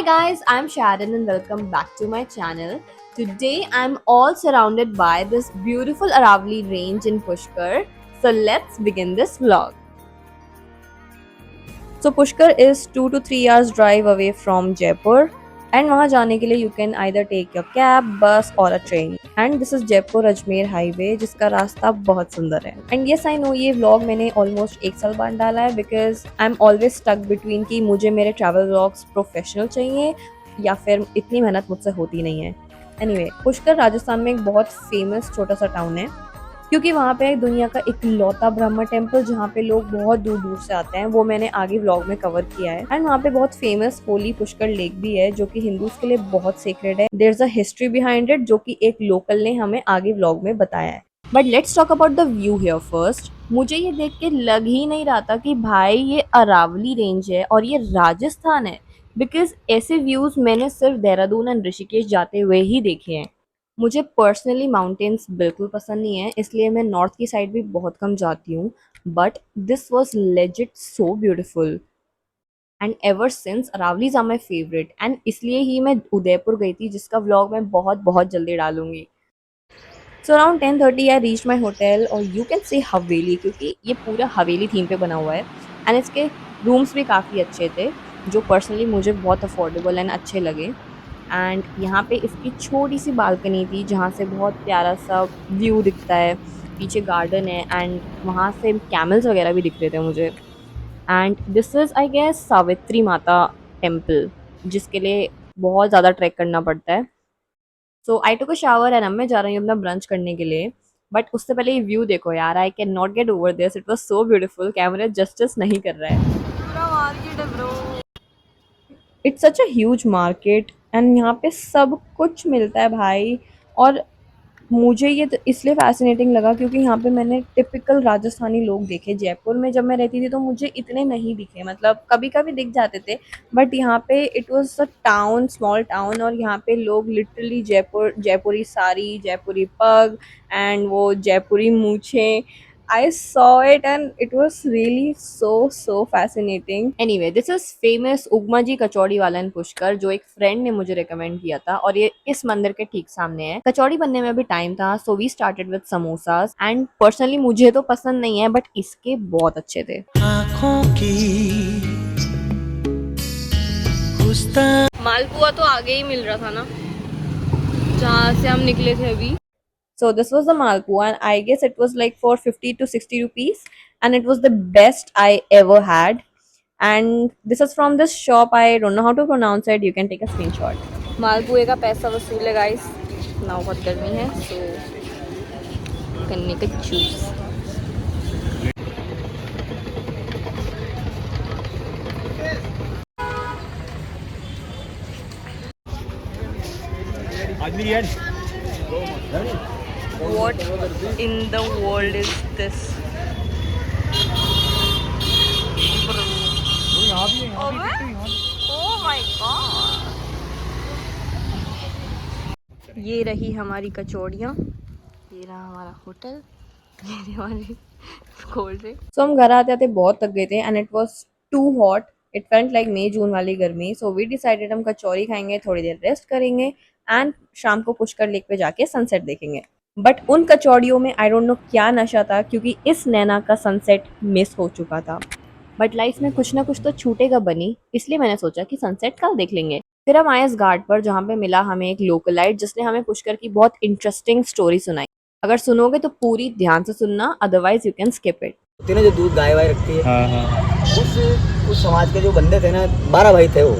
guys, I'm Sharon and welcome back to my channel. Today I'm all surrounded by this beautiful Aravali range in Pushkar. So let's begin this vlog. So Pushkar is 2 to 3 hours drive away from Jaipur and वहाँ जाने के लिए you can either take your cab, bus or a train. And this is Jaipur Ajmer highway जिसका रास्ता बहुत सुंदर है. And yes I know ये vlog मैंने almost 1 साल बाद डाला है because I'm always stuck between कि मुझे मेरे travel vlogs professional चाहिए या फिर इतनी मेहनत मुझसे होती नहीं है. Anyway, पुष्कर राजस्थान में एक बहुत फेमस छोटा सा टाउन है क्योंकि वहाँ पे दुनिया का इकलौता ब्रह्मा टेम्पल जहाँ पे लोग बहुत दूर दूर से आते हैं, वो मैंने आगे व्लॉग में कवर किया है. एंड वहाँ पे बहुत फेमस होली पुष्कर लेक भी है जो कि हिंदूज के लिए बहुत सेक्रेड है. There is a history behind it जो कि एक लोकल ने हमें आगे व्लॉग में बताया है. But let's talk about the view here first. मुझे ये देख के लग ही नहीं रहा था कि भाई ये अरावली रेंज है और ये राजस्थान है, बिकॉज ऐसे व्यूज मैंने सिर्फ देहरादून एंड ऋषिकेश जाते हुए ही देखे हैं. मुझे पर्सनली माउंटेन्स बिल्कुल पसंद नहीं है, इसलिए मैं नॉर्थ की साइड भी बहुत कम जाती हूँ. But this was legit so beautiful and ever since Aravallis are my favourite. And इसलिए ही मैं उदयपुर गई थी जिसका व्लॉग मैं बहुत बहुत जल्दी डालूंगी. So around 10:30 I reach my hotel और यू कैन से हवेली क्योंकि ये पूरा हवेली थीम पे बना हुआ है. एंड इसके रूम्स भी काफ़ी अच्छे थे जो पर्सनली मुझे बहुत अफोर्डेबल एंड अच्छे लगे. एंड यहाँ पे इसकी छोटी सी बालकनी थी जहाँ से बहुत प्यारा सा व्यू दिखता है. पीछे गार्डन है एंड वहाँ से कैमल्स वगैरह भी दिख रहे थे मुझे. And this is I guess Savitri Mata temple जिसके लिए बहुत ज़्यादा ट्रैक करना पड़ता है. सो आई टुक अ शावर एंड अब मैं जा रही हूँ अपना ब्रंच करने के लिए. बट उससे पहले ये व्यू देखो यार, I can not get over this. It was so beautiful. Camera justice नहीं कर रहा है. पूरा मार्केट है bro. It's such a huge market and यहाँ पे सब कुछ मिलता है भाई. और मुझे ये तो इसलिए फैसिनेटिंग लगा क्योंकि यहाँ पे मैंने टिपिकल राजस्थानी लोग देखे. जयपुर में जब मैं रहती थी तो मुझे इतने नहीं दिखे, मतलब कभी कभी दिख जाते थे. बट यहाँ पे it was a town, small town, और यहाँ पे लोग लिटरली जयपुरी साड़ी, जयपुरी पग एंड वो जयपुरी मूछें. I saw it and it was really so fascinating. Anyway, this is famous उगमा जी कचौड़ी वाला इन पुष्कर जो एक फ्रेंड ने मुझे रेकमेंड किया था और ये इस मंदिर के ठीक सामने है. कचौड़ी बनने में भी टाइम था so we started with samosas and personally मुझे तो पसंद नहीं है बट इसके बहुत अच्छे थे. आँखों की मालपुआ तो आगे ही मिल रहा था ना जहाँ से हम निकले थे अभी. So this was the malpua and I guess it was like for 50 to 60 rupees and it was the best I ever had. And this is from this shop. I don't know how to pronounce it. You can take a screenshot. मालपुए का पैसा वसूल है guys. ना बहुत गर्मी है so करने का choose. What in the world is this? Oh my god! ये रही हमारी कचौड़ियाँ, ये रहा हमारा होटल, ये रही हमारी कोल्ड ड्रिंक. सो हम घर आते आते बहुत थक गए थे and it was too hot. It felt like मई जून वाली गर्मी. सो वी डिसाइडेड हम कचौरी खाएंगे, थोड़ी देर रेस्ट करेंगे एंड शाम को पुष्कर लेक पे जाके सनसेट देखेंगे. बट उन कचौड़ियों में आई डोंट नो क्या नशा था क्योंकि इस नैना का सनसेट मिस हो चुका था. बट लाइफ में कुछ ना कुछ तो छूटेगा बनी, इसलिए मैंने सोचा कि सनसेट कल देख लेंगे. फिर हम आए इस घाट पर जहाँ पे मिला हमें एक लोकलाइट जिसने हमें पुष्कर की बहुत इंटरेस्टिंग स्टोरी सुनाई. अगर सुनोगे तो पूरी ध्यान से सुनना, otherwise you can skip it. जो दूध गाय वाय रखती है. हाँ. उस समाज के जो बंदे थे ना, 12 भाई थे वो.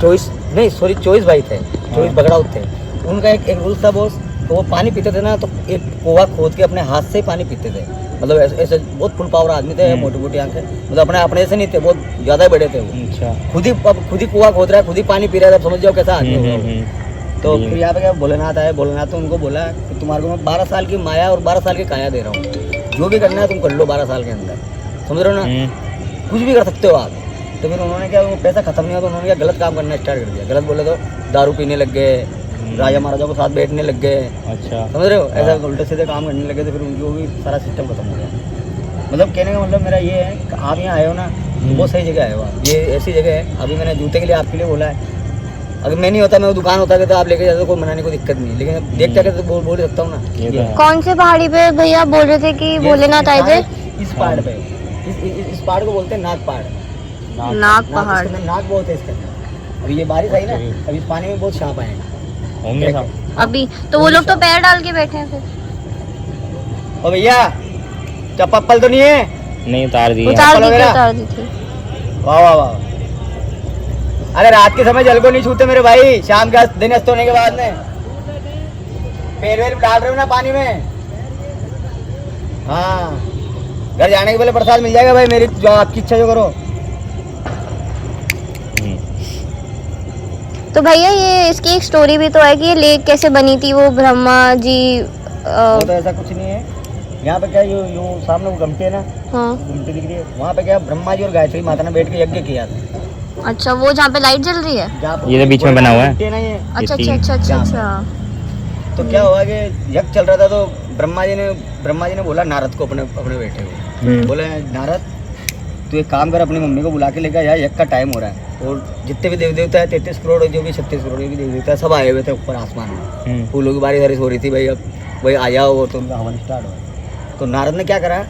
24 भाई थे. 24 बगड़ाउत थे. उनका एक रूल था बॉस. तो वो पानी पीते थे ना तो एक कुआं खोद के अपने हाथ से ही पानी पीते थे. मतलब ऐसे बहुत फुल पावर आदमी थे, मोटी मोटी आंखें, मतलब अपने ऐसे नहीं थे, बहुत ज्यादा बड़े थे वो. अच्छा. खुद ही कुआं खोद रहा है, खुद ही पानी पी रहा है. समझ जाओ कैसा आदमी होगा. तो फिर यहाँ पे क्या भोलेनाथ आए. भोलेनाथ तो उनको बोला कि तुम्हारे को मैं 12 साल की माया और 12 साल की काया दे रहा हूँ, जो भी करना है तुम कर लो 12 साल के अंदर. समझ रहे हो ना, कुछ भी कर सकते हो आप. तो फिर उन्होंने क्या, वो पैसा खत्म नहीं हुआ तो उन्होंने क्या गलत काम करना स्टार्ट कर दिया. गलत बोले तो दारू पीने लग गए, राजा महाराजा के साथ बैठने लग गए. अच्छा. समझ रहे हो, ऐसा उल्टे सीधे काम करने लगे. तो फिर उनकी वो भी सारा सिस्टम खत्म हो गया. मतलब कहने का मतलब मेरा ये है कि आप यहाँ आए हो ना, बहुत सही जगह आए हो आप. ये ऐसी जगह है, अभी मैंने जूते के लिए आपके लिए बोला है अगर मैं नहीं होता, मैं वो दुकान होता तो आप लेके जाते, कोई मनाने को दिक्कत नहीं, लेकिन अब देख जाके तो बोल ही सकता हूँ ना। ये तो है। कौन से पहाड़ी पे भैया बोल रहे थे कि भोलेनाथ आए थे? इस पहाड़ पे, इस पहाड़ को बोलते हैं नाग पहाड़। नाग नाग, पहाड़। इसके अंदर नाग बहुत है इसके अंदर। अभी ये बारिश आई ना, अभी इस पानी में बहुत सांप आए हैं। होंगे सब। अभी तो वो लोग तो पैर डाल के बैठे हैं फिर। ओ भैया, चप्पल तो नहीं है? नहीं उतार दिए। उतार दी थी, वगैरह? उतार दी थी। वाह वाह वाह। अरे रात के समय जल को नहीं छूते मेरे भाई, शाम के दिन अस्त होने के बाद में पैर वैर डाल रहे हो ना पानी में। हाँ, घर जाने के पहले प्रसाद मिल जाएगा भाई, मेरी जो आपकी इच्छा जो करो। तो भैया ये इसकी एक स्टोरी भी तो है कि ये लेक कैसे बनी थी, वो ब्रह्मा जी वो तो ऐसा कुछ नहीं है। यहाँ पे क्या, यो सामने वो गुमटी है ना, हाँ। गुमटी दिख रही है, वहाँ पे क्या ब्रह्मा जी और गायत्री माता ने बैठ के यज्ञ किया था। अच्छा, वो जहाँ पे लाइट जल रही है? जहाँ पे ये तो बीच में बना हुआ है। गुमटी ना ये। अच्छा तीन। अच्छा अच्छा अच्छा जहाँ अच्छा। तो क्या हुआ कि यज्ञ चल रहा था, तो ब्रह्मा जी ने बोला नारद को, अपने बेटे को, बोले नारद तू एक काम कर, अपनी मम्मी को बुला के लेकर यार, यज्ञ का टाइम हो रहा है, और जितने भी देव देवता है 33 करोड़ जो भी 36 करोड़ भी देव देवता है, सब आए हुए थे ऊपर आसमान में। फूलों की बारिश हो रही थी भाई, अब भाई आ जाओ, और तो उनका हवन स्टार्ट हुआ। तो नारद ने क्या करा,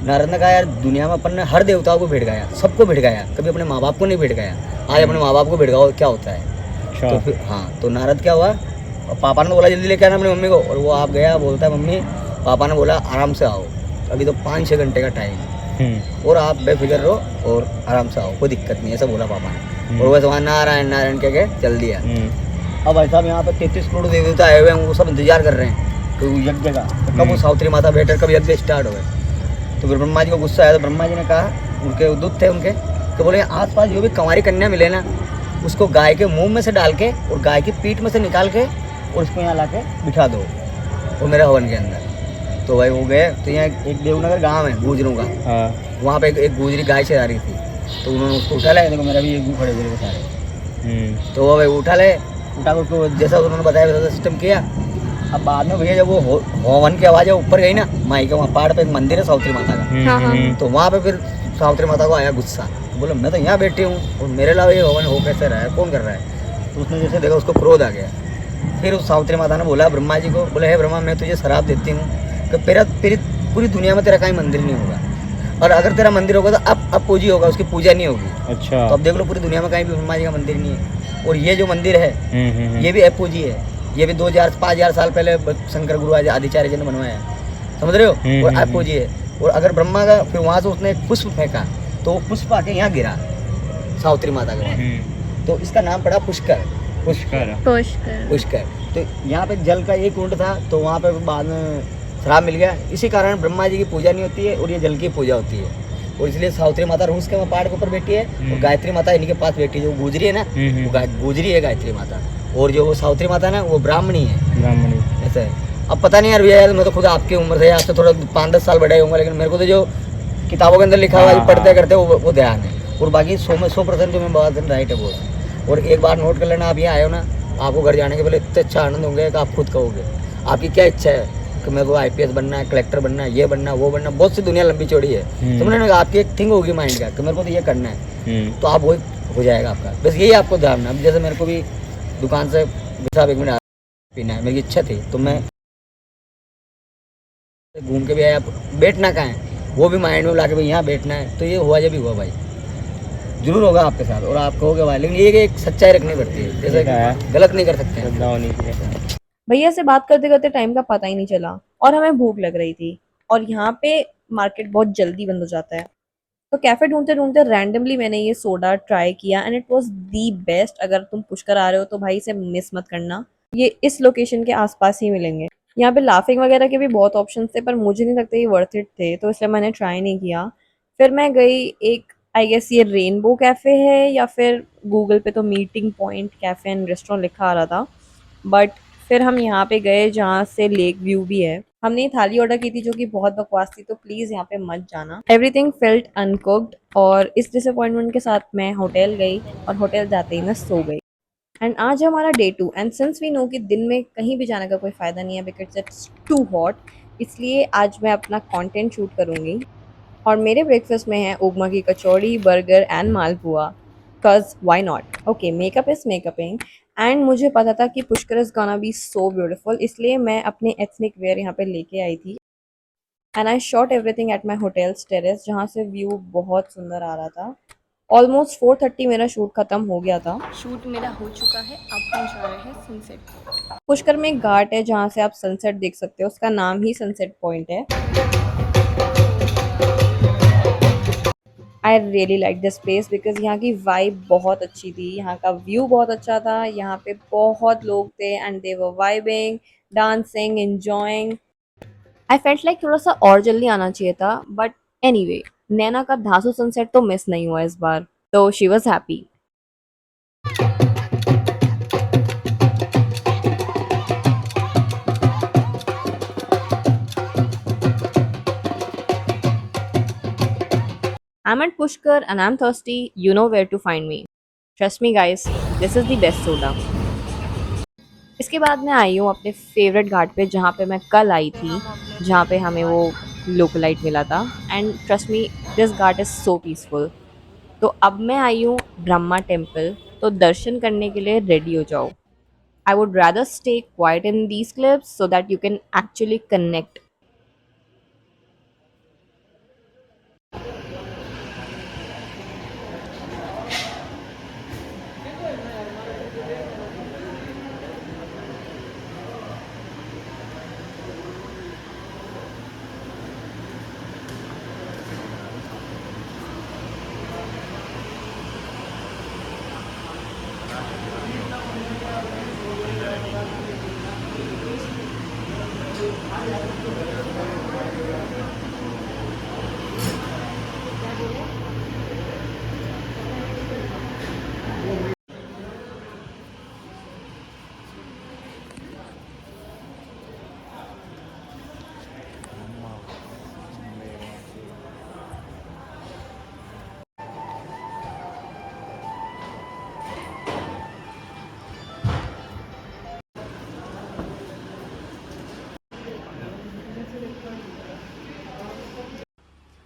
नारद ने कहा यार दुनिया में अपन ने हर देवताओं को भेड़ गाया, सबको भेड़ गाया, कभी अपने माँ बाप को नहीं भेड़ गाया, आज अपने माँ बाप को भेड़ गाओ, क्या होता है। तो फिर हाँ, तो नारद क्या हुआ, और पापा ने बोला जल्दी लेके आना अपनी मम्मी को, और वो आप गया, बोलता है मम्मी, पापा ने बोला आराम से आओ, अभी तो 5-6 घंटे का टाइम है, और आप बेफिक्र रहो और आराम से आओ, कोई दिक्कत नहीं, ऐसा बोला पापा ने। और वैसे वहाँ नारायण नारायण कह के चल दिया। अब भाई साहब यहाँ पे 33 करोड़ देव देवता आए हुए हैं, वो सब इंतजार कर रहे हैं तो यज्ञ का, तो कब वो सावित्री माता बैठकर कब यज्ञ स्टार्ट हो गए। तो फिर ब्रह्मा जी को गुस्सा आया, तो ब्रह्मा जी ने कहा, उनके दूत थे उनके, तो बोले आसपास जो भी कंवारी कन्या मिले ना, उसको गाय के मुंह में से डाल के और गाय की पीठ में से निकाल के और उसको यहाँ ला के बिठा दो वो मेरे हवन के अंदर। तो भाई वो गए, तो यहाँ एक देवनगर गांव है गुजरों का, वहाँ पे एक गुजरी गाय चरा रही थी, तो उन्होंने उसको उठा लाया, देखो मेरा भी एक खड़े हुए सारे, तो वो भाई उठा कर उसको जैसा उन्होंने बताया वैसा सिस्टम किया। अब बाद में भैया जब वो हवन की आवाज़ ऊपर गई ना, माई के वहाँ पहाड़ पे एक मंदिर है सावित्री माता का, हाँ हाँ। तो वहाँ पे फिर सावित्री माता को आया गुस्सा, बोला मैं तो यहाँ बैठी हूँ और मेरे अलावा ये हवन हो कैसे रहा है, कौन कर रहा है। तो उसने जैसे देखा उसको क्रोध आ गया। फिर उस सावित्री माता ने बोला ब्रह्मा जी को, बोले हे ब्रह्मा, मैं तुझे शराब देती हूँ कि पूरी दुनिया में तेरा कहीं मंदिर नहीं होगा, और अगर तेरा मंदिर होगा तो अब पूजी होगा, उसकी पूजा नहीं होगी। अच्छा। तो अब देख लो पूरी दुनिया में कहीं भी ब्रह्मा जी का मंदिर नहीं है, और ये जो मंदिर है ये भी अपूजी है, ये भी 5,000 साल पहले शंकर गुरु आदिचार्य जी ने बनवाया है, समझ रहे हो, और अपूजी है। और अगर ब्रह्मा का फिर वहाँ से उसने एक पुष्प फेंका, तो वो पुष्प आके यहाँ गिरा सावित्री माता के वहाँ, तो इसका नाम पड़ा पुष्कर। पुष्कर। तो यहाँ पे जल का एक कुंड था, तो वहाँ पे बाद में श्राप मिल गया, इसी कारण ब्रह्मा जी की पूजा नहीं होती है और ये जल की पूजा होती है, और इसलिए सावित्री माता रूस के पहाड़ के ऊपर बैठी है, और गायत्री माता इन्हीं के पास बैठी है, जो गुजरी है ना, वो गुजरी है गायत्री माता, और जो वो सावित्री माता ना वो ब्राह्मणी है, ऐसा है। अब पता नहीं यार भैया, यार मैं तो खुद आपकी उम्र से, आपसे थोड़ा 5-10 साल बड़ा होऊंगा, लेकिन मेरे को तो जो किताबों के अंदर लिखा हुआ है पढ़ते करते वो ध्यान है, और बाकी 100% जो मैं बात राइट है वो। और एक बार नोट कर लेना, आप यहाँ आए हो ना, आपको घर जाने के पहले इतने अच्छा आनंद होंगे कि आप खुद कहोगे आपकी क्या इच्छा है, कि मेरे को IPS बनना है, कलेक्टर बनना है, ये बनना वो बनना, बहुत सी दुनिया लंबी चौड़ी है, समझने का आपकी एक थिंग होगी माइंड का कि मेरे को तो ये करना है, तो आप वही हो जाएगा आपका। बस यही आपको ध्यान है। अब जैसे मेरे को भी दुकान से साहब 1 मिनट पीना है, मेरी इच्छा थी, तो मैं घूम के भी आया, बैठना कहाँ है वो भी माइंड में ला के भाई यहाँ बैठना है, तो ये हुआ जब भी हुआ भाई, जरूर होगा आपके साथ, और आप कहोगे भाई, लेकिन ये कि एक सच्चाई रखनी पड़ती है, जैसे गलत नहीं कर सकते। भैया से बात करते करते टाइम का पता ही नहीं चला, और हमें भूख लग रही थी, और यहाँ पे मार्केट बहुत जल्दी बंद हो जाता है, तो कैफे ढूंढते ढूंढते रैंडमली मैंने ये सोडा ट्राई किया, and it was the best. अगर तुम पुष्कर आ रहे हो तो भाई इसे मिस मत करना, ये इस लोकेशन के आसपास ही मिलेंगे। यहाँ पे लाफिंग वगैरह के भी बहुत ऑप्शन थे, पर मुझे नहीं लगता ये वर्थ इट थे, तो इसलिए मैंने ट्राई नहीं किया। फिर मैं गई एक, आई गेस ये रेनबो कैफ़े है, या फिर गूगल पे तो meeting point cafe and restaurant लिखा आ रहा था, बट फिर हम यहाँ पे गए जहाँ से लेक व्यू भी है। हमने ये थाली ऑर्डर की थी जो कि बहुत बकवास थी, तो प्लीज़ यहाँ पे मत जाना। एवरीथिंग फेल्ट अनकुक्ड, और इस डिसअपॉइंटमेंट के साथ मैं होटल गई, और होटल जाते ही मैं सो गई। एंड आज है हमारा day 2, and since we know कि दिन में कहीं भी जाने का कोई फ़ायदा नहीं है बिकॉज इट्स टू हॉट, इसलिए आज मैं अपना कंटेंट शूट करूँगी। और मेरे ब्रेकफास्ट में है उपमा की kachori, burger and malpua. cause why not? Okay, makeup is makeuping and मुझे पता था कि Pushkar is gonna be so beautiful, इसलिए मैं अपने ethnic wear यहाँ पे लेके आई थी and I shot everything at my hotels terrace जहाँ से व्यू बहुत सुंदर आ रहा था। ऑलमोस्ट 4:30 मेरा शूट खत्म हो गया था। शूट मेरा हो चुका है, अब हम जा रहे हैं सनसेट। पुष्कर में एक घाट है जहाँ से आप सनसेट देख सकते हो, उसका नाम ही सनसेट पॉइंट है। I really like this place because यहाँ की वाइब बहुत अच्छी थी, यहाँ का व्यू बहुत अच्छा था, यहाँ पे बहुत लोग थे and they were vibing, dancing, enjoying. I felt like थोड़ा सा और जल्दी आना चाहिए था, बट एनीवे नैना का धांसू सनसेट तो मिस नहीं हुआ इस बार, तो she was happy. I'm at Pushkar and I'm thirsty. You know where to find me. Trust me guys, this is the best soda. इसके बाद मैं आई हूँ अपने फेवरेट घाट पे जहाँ पे मैं कल आई थी, जहाँ पे हमें वो लोकोलाइट मिला था and trust me this Ghat is so peaceful. तो अब मैं आई हूँ ब्रह्मा टेम्पल, तो दर्शन करने के लिए रेडी हो जाओ। I would rather stay quiet in these clips so that you can actually connect.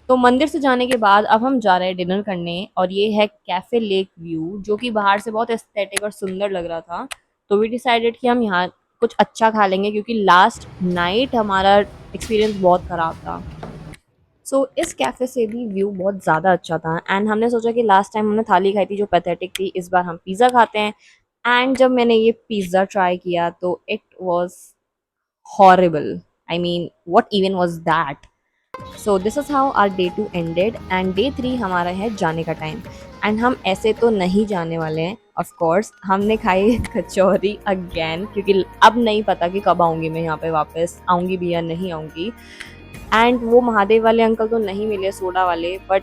तो मंदिर से जाने के बाद अब हम जा रहे हैं डिनर करने और ये है कैफे लेक व्यू, जो कि बाहर से बहुत एस्थेटिक और सुंदर लग रहा था। तो वी डिसाइडेड कि हम यहाँ कुछ अच्छा खा लेंगे क्योंकि लास्ट नाइट हमारा एक्सपीरियंस बहुत ख़राब था। इस कैफ़े से भी व्यू बहुत ज़्यादा अच्छा था एंड हमने सोचा कि लास्ट टाइम हमने थाली खाई थी जो पैथेटिक थी, इस बार हम पिज़्ज़ा खाते हैं। एंड जब मैंने ये पिज़्ज़ा ट्राई किया तो it was horrible. I mean what even was that. So this is how our day 2 ended and day 3 हमारा है जाने का टाइम। एंड हम ऐसे तो नहीं जाने वाले हैं, ऑफ कोर्स हमने खाई कचौरी अगेन क्योंकि अब नहीं पता कि कब आऊँगी मैं यहाँ पे वापस, आऊँगी भी या नहीं आऊँगी। एंड वो महादेव वाले अंकल तो नहीं मिले सोडा वाले, बट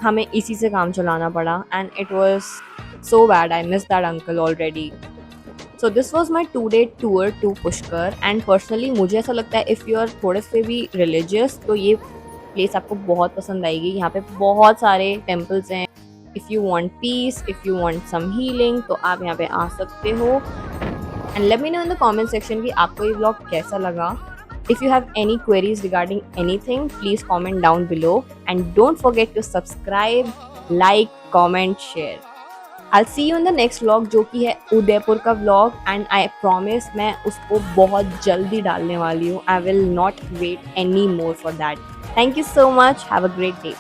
हमें इसी से काम चलाना पड़ा and it was so bad. I miss that uncle already. So this was my 2-day tour to Pushkar and personally मुझे ऐसा लगता है इफ़ यू आर थोड़े से भी रिलीजियस तो ये प्लेस आपको बहुत पसंद आएगी। यहाँ पे बहुत सारे टेम्पल्स हैं। If you want peace, if you want some healing तो आप यहाँ पे आ सकते हो। And let me know in the comment section कि आपको ये व्लॉग कैसा लगा। If you have any queries regarding anything, please comment down below and don't forget to subscribe, like, comment, share. I'll see you in the next vlog जो कि है उदयपुर का vlog and I promise मैं उसको बहुत जल्दी डालने वाली हूँ। I will not wait any more for that. Thank you so much. Have a great day.